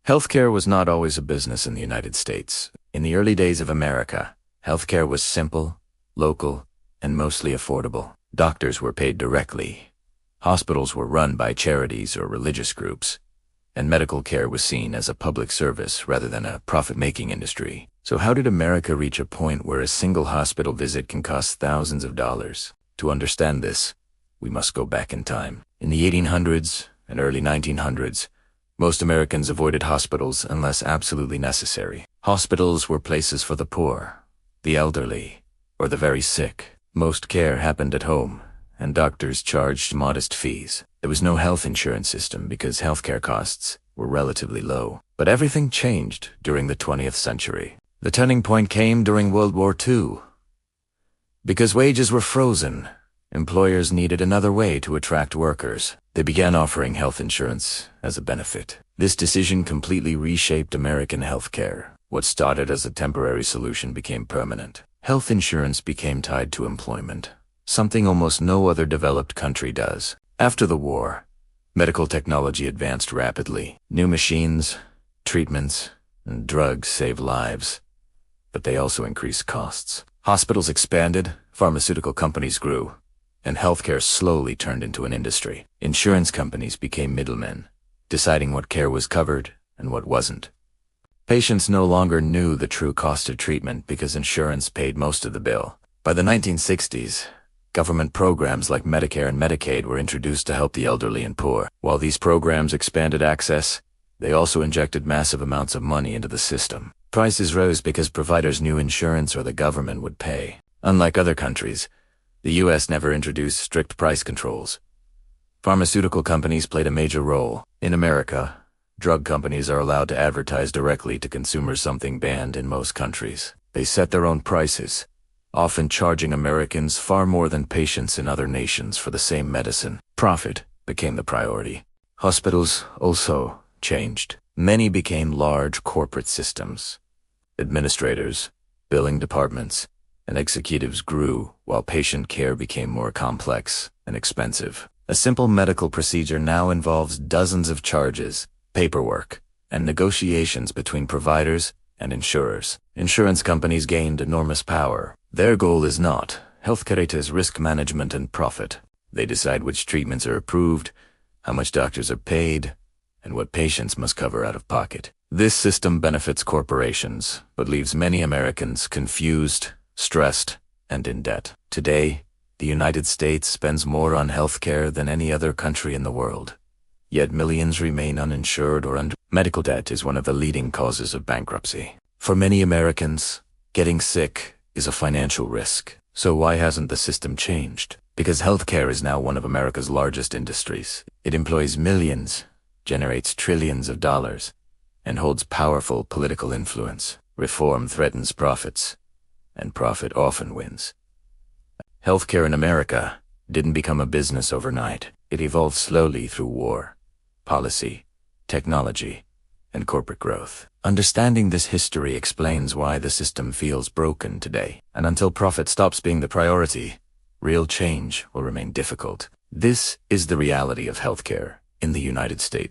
Healthcare was not always a business in the United States. In the early days of America, healthcare was simple, local, and mostly affordable. Doctors were paid directly. Hospitals were run by charities or religious groups, and medical care was seen as a public service rather than a profit-making industry. So how did America reach a point where a single hospital visit can cost thousands of dollars? To understand this, we must go back in time. In the 1800s and early 1900s, most Americans avoided hospitals unless absolutely necessary. Hospitals were places for the poor, the elderly, or the very sick. Most care happened at home, and doctors charged modest fees. There was no health insurance system because healthcare costs were relatively low. But everything changed during the 20th century. The turning point came during World War II. Because wages were frozen, employers needed another way to attract workers. They began offering health insurance as a benefit. This decision completely reshaped American healthcare. What started as a temporary solution became permanent. Health insurance became tied to employment, something almost no other developed country does. After the war, medical technology advanced rapidly. New machines, treatments, and drugs saved lives, but they also increased costs. Hospitals expanded, pharmaceutical companies grew, and healthcare slowly turned into an industry. Insurance companies became middlemen, deciding what care was covered and what wasn't. Patients no longer knew the true cost of treatment because insurance paid most of the bill. By the 1960s, government programs like Medicare and Medicaid were introduced to help the elderly and poor. While these programs expanded access, they also injected massive amounts of money into the system. Prices rose because providers knew insurance or the government would pay. Unlike other countries, the U.S. never introduced strict price controls. Pharmaceutical companies played a major role. In America, drug companies are allowed to advertise directly to consumers, something banned in most countries. They set their own prices, often charging Americans far more than patients in other nations for the same medicine. Profit became the priority. Hospitals also changed. Many became large corporate systems. Administrators, billing departments, and executives grew while patient care became more complex and expensive. A simple medical procedure now involves dozens of charges, paperwork, and negotiations between providers and insurers. Insurance companies gained enormous power. Their goal is not healthcare, it is risk management and profit. They decide which treatments are approved, how much doctors are paid, and what patients must cover out of pocket. This system benefits corporations, but leaves many Americans confused, stressed, and in debt. Today, the United States spends more on healthcare than any other country in the world. Yet millions remain uninsured or under. Medical debt is one of the leading causes of bankruptcy. For many Americans, getting sick is a financial risk. So why hasn't the system changed? Because healthcare is now one of America's largest industries. It employs millions, generates trillions of dollars, and holds powerful political influence. Reform threatens profits, and profit often wins. Healthcare in America didn't become a business overnight. It evolved slowly through war, policy, technology, and corporate growth. Understanding this history explains why the system feels broken today. And until profit stops being the priority, real change will remain difficult. This is the reality of healthcare in the United States.